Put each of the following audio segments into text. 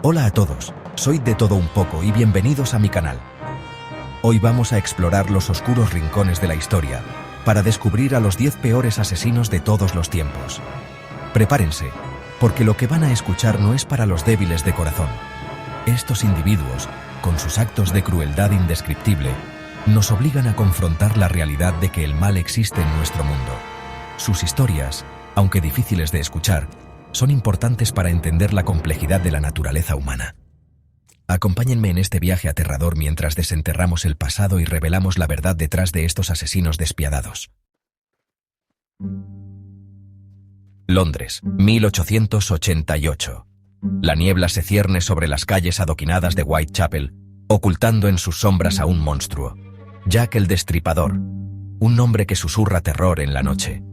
Hola a todos, soy De Todo Un Poco y bienvenidos a mi canal. Hoy vamos a explorar los oscuros rincones de la historia para descubrir a los 10 peores asesinos de todos los tiempos. Prepárense, porque lo que van a escuchar no es para los débiles de corazón. Estos individuos, con sus actos de crueldad indescriptible, nos obligan a confrontar la realidad de que el mal existe en nuestro mundo. Sus historias, aunque difíciles de escuchar, son importantes para entender la complejidad de la naturaleza humana. Acompáñenme en este viaje aterrador mientras desenterramos el pasado y revelamos la verdad detrás de estos asesinos despiadados. Londres, 1888. La niebla se cierne sobre las calles adoquinadas de Whitechapel, ocultando en sus sombras a un monstruo, Jack el Destripador, un nombre que susurra terror en la noche.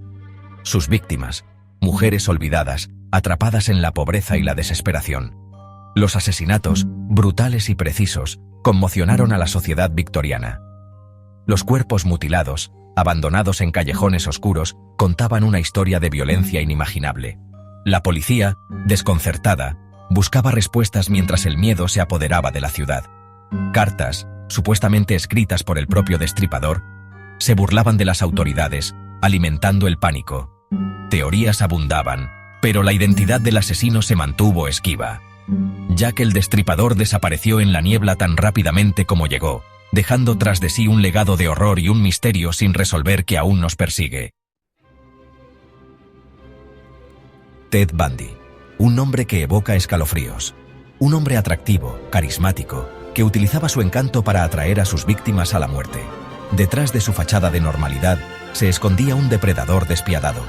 Sus víctimas, mujeres olvidadas, atrapadas en la pobreza y la desesperación. Los asesinatos, brutales y precisos, conmocionaron a la sociedad victoriana. Los cuerpos mutilados, abandonados en callejones oscuros, contaban una historia de violencia inimaginable. La policía, desconcertada, buscaba respuestas mientras el miedo se apoderaba de la ciudad. Cartas, supuestamente escritas por el propio Destripador, se burlaban de las autoridades, alimentando el pánico. Teorías abundaban, pero la identidad del asesino se mantuvo esquiva. Jack el Destripador desapareció en la niebla tan rápidamente como llegó, dejando tras de sí un legado de horror y un misterio sin resolver que aún nos persigue. Ted Bundy, un nombre que evoca escalofríos. Un hombre atractivo, carismático, que utilizaba su encanto para atraer a sus víctimas a la muerte. Detrás de su fachada de normalidad se escondía un depredador despiadado.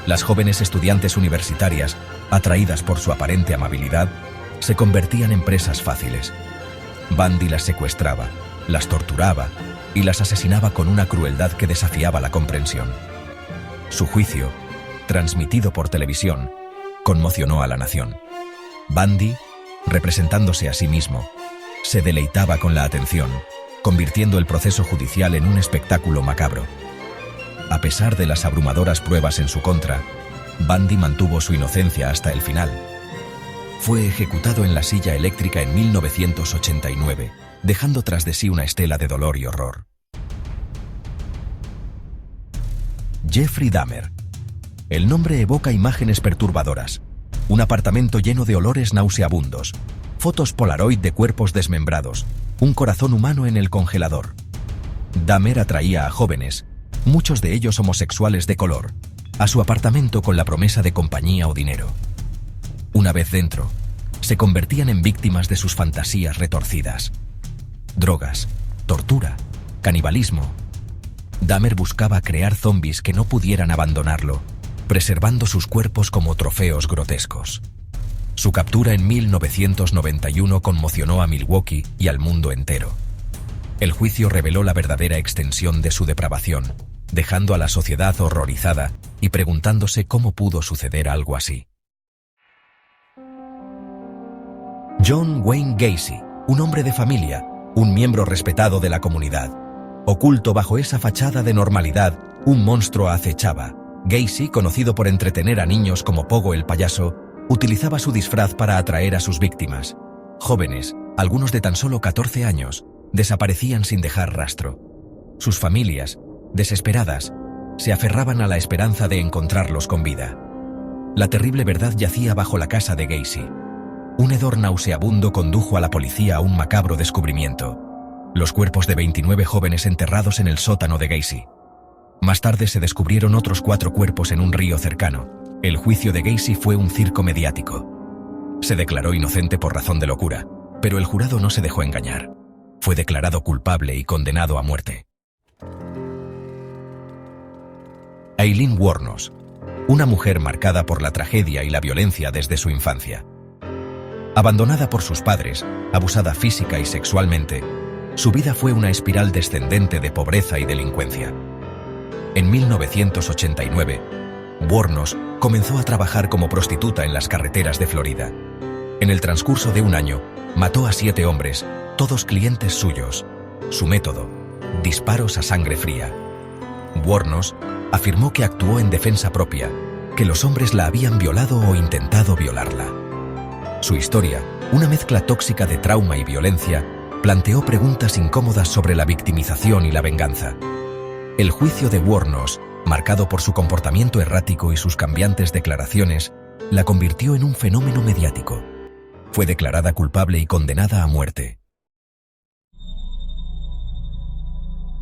Las jóvenes estudiantes universitarias, atraídas por su aparente amabilidad, se convertían en presas fáciles. Bundy las secuestraba, las torturaba y las asesinaba con una crueldad que desafiaba la comprensión. Su juicio, transmitido por televisión, conmocionó a la nación. Bundy, representándose a sí mismo, se deleitaba con la atención, convirtiendo el proceso judicial en un espectáculo macabro. A pesar de las abrumadoras pruebas en su contra, Bundy mantuvo su inocencia hasta el final. Fue ejecutado en la silla eléctrica en 1989, dejando tras de sí una estela de dolor y horror. Jeffrey Dahmer. El nombre evoca imágenes perturbadoras. Un apartamento lleno de olores nauseabundos, fotos Polaroid de cuerpos desmembrados, un corazón humano en el congelador. Dahmer atraía a jóvenes, muchos de ellos homosexuales de color, a su apartamento con la promesa de compañía o dinero. Una vez dentro, se convertían en víctimas de sus fantasías retorcidas. Drogas, tortura, canibalismo. Dahmer buscaba crear zombies que no pudieran abandonarlo, preservando sus cuerpos como trofeos grotescos. Su captura en 1991 conmocionó a Milwaukee y al mundo entero. El juicio reveló la verdadera extensión de su depravación, dejando a la sociedad horrorizada y preguntándose cómo pudo suceder algo así. John Wayne Gacy, un hombre de familia, un miembro respetado de la comunidad. Oculto bajo esa fachada de normalidad, un monstruo acechaba. Gacy, conocido por entretener a niños como Pogo el payaso, utilizaba su disfraz para atraer a sus víctimas. Jóvenes, algunos de tan solo 14 años, desaparecían sin dejar rastro. Sus familias, desesperadas, se aferraban a la esperanza de encontrarlos con vida. La terrible verdad yacía bajo la casa de Gacy. Un hedor nauseabundo condujo a la policía a un macabro descubrimiento: los cuerpos de 29 jóvenes enterrados en el sótano de Gacy. Más tarde se descubrieron otros 4 cuerpos en un río cercano. El juicio de Gacy fue un circo mediático. Se declaró inocente por razón de locura, pero el jurado no se dejó engañar. Fue declarado culpable y condenado a muerte. Aileen Wuornos, una mujer marcada por la tragedia y la violencia desde su infancia. Abandonada por sus padres, abusada física y sexualmente, su vida fue una espiral descendente de pobreza y delincuencia. En 1989, Wuornos comenzó a trabajar como prostituta en las carreteras de Florida. En el transcurso de un año, mató a 7 hombres, todos clientes suyos. Su método: disparos a sangre fría. Wuornos afirmó que actuó en defensa propia, que los hombres la habían violado o intentado violarla. Su historia Una mezcla tóxica de trauma y violencia planteó preguntas incómodas sobre la victimización y la venganza. El juicio de Wuornos, marcado por su comportamiento errático y sus cambiantes declaraciones, la convirtió en un fenómeno mediático. Fue declarada culpable y condenada a muerte.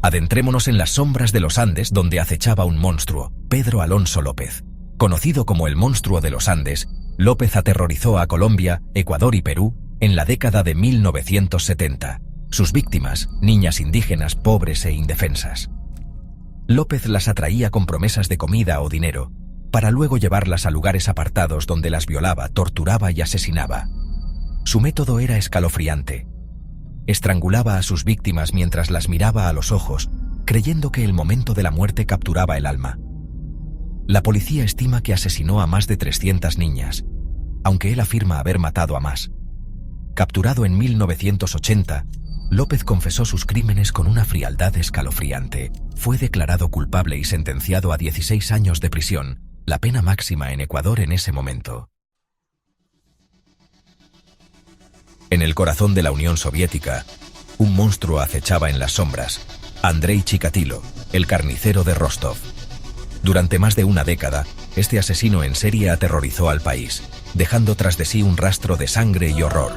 Adentrémonos en las sombras de los Andes, donde acechaba un monstruo, Pedro Alonso López. Conocido como el monstruo de los Andes, López aterrorizó a Colombia, Ecuador y Perú en la década de 1970. Sus víctimas, niñas indígenas pobres e indefensas. López las atraía con promesas de comida o dinero, para luego llevarlas a lugares apartados donde las violaba, torturaba y asesinaba. Su método era escalofriante. Estrangulaba a sus víctimas mientras las miraba a los ojos, creyendo que el momento de la muerte capturaba el alma. La policía estima que asesinó a más de 300 niñas, aunque él afirma haber matado a más. Capturado en 1980, López confesó sus crímenes con una frialdad escalofriante. Fue declarado culpable y sentenciado a 16 años de prisión, la pena máxima en Ecuador en ese momento. En el corazón de la Unión Soviética, un monstruo acechaba en las sombras, Andrei Chikatilo, el carnicero de Rostov. Durante más de una década, este asesino en serie aterrorizó al país, dejando tras de sí un rastro de sangre y horror.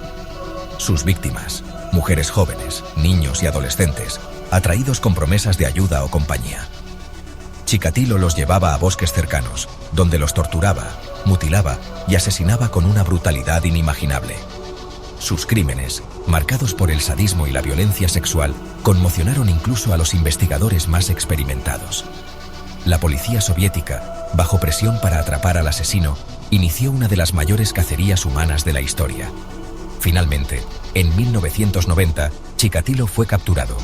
Sus víctimas, mujeres jóvenes, niños y adolescentes, atraídos con promesas de ayuda o compañía. Chikatilo los llevaba a bosques cercanos, donde los torturaba, mutilaba y asesinaba con una brutalidad inimaginable. Sus crímenes, marcados por el sadismo y la violencia sexual, conmocionaron incluso a los investigadores más experimentados. La policía soviética, bajo presión para atrapar al asesino, inició una de las mayores cacerías humanas de la historia. Finalmente, en 1990, Chikatilo fue capturado.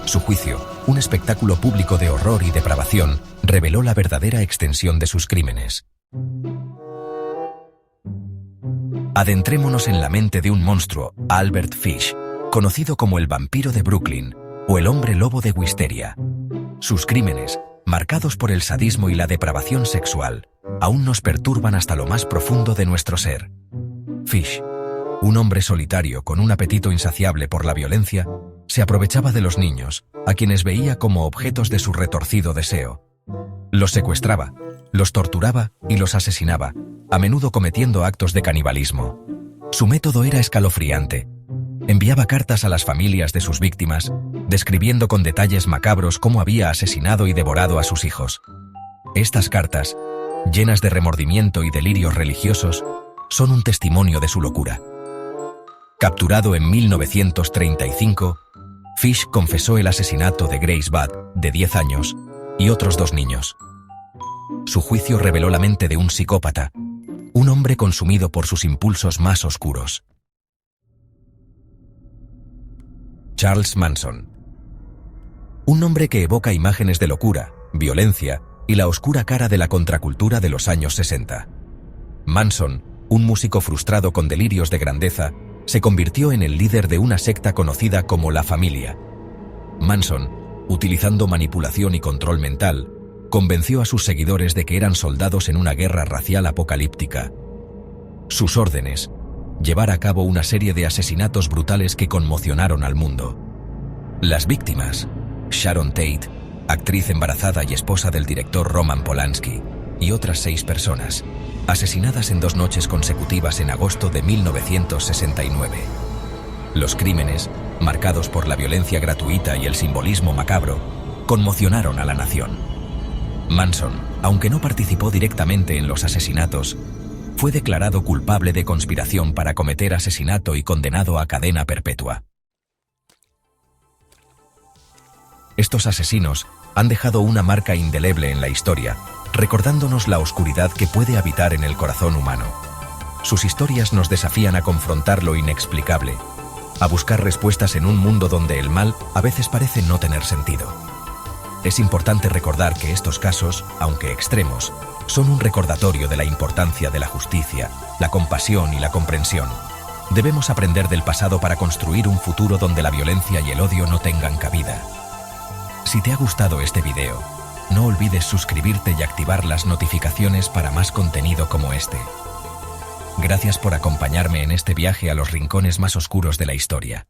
Su juicio, un espectáculo público de horror y depravación, reveló la verdadera extensión de sus crímenes. Adentrémonos en la mente de un monstruo, Albert Fish, conocido como el vampiro de Brooklyn o el hombre lobo de Wisteria. Sus crímenes, marcados por el sadismo y la depravación sexual, aún nos perturban hasta lo más profundo de nuestro ser. Fish, un hombre solitario con un apetito insaciable por la violencia, se aprovechaba de los niños, a quienes veía como objetos de su retorcido deseo. Los secuestraba, los torturaba y los asesinaba, a menudo cometiendo actos de canibalismo. Su método era escalofriante. Enviaba cartas a las familias de sus víctimas, describiendo con detalles macabros cómo había asesinado y devorado a sus hijos. Estas cartas, llenas de remordimiento y delirios religiosos, son un testimonio de su locura. Capturado en 1935, Fish confesó el asesinato de Grace Budd, de 10 años, y otros 2 niños. Su juicio reveló la mente de un psicópata, un hombre consumido por sus impulsos más oscuros. Charles Manson. Un nombre que evoca imágenes de locura, violencia y la oscura cara de la contracultura de los años 60. Manson, un músico frustrado con delirios de grandeza, se convirtió en el líder de una secta conocida como La Familia. Manson, utilizando manipulación y control mental, convenció a sus seguidores de que eran soldados en una guerra racial apocalíptica. Sus órdenes, llevar a cabo una serie de asesinatos brutales que conmocionaron al mundo. Las víctimas, Sharon Tate, actriz embarazada y esposa del director Roman Polanski, y otras 6 personas, asesinadas en 2 noches consecutivas en agosto de 1969. Los crímenes, marcados por la violencia gratuita y el simbolismo macabro, conmocionaron a la nación. Manson, aunque no participó directamente en los asesinatos, fue declarado culpable de conspiración para cometer asesinato y condenado a cadena perpetua. Estos asesinos han dejado una marca indeleble en la historia, recordándonos la oscuridad que puede habitar en el corazón humano. Sus historias nos desafían a confrontar lo inexplicable, a buscar respuestas en un mundo donde el mal a veces parece no tener sentido. Es importante recordar que estos casos, aunque extremos, son un recordatorio de la importancia de la justicia, la compasión y la comprensión. Debemos aprender del pasado para construir un futuro donde la violencia y el odio no tengan cabida. Si te ha gustado este video, no olvides suscribirte y activar las notificaciones para más contenido como este. Gracias por acompañarme en este viaje a los rincones más oscuros de la historia.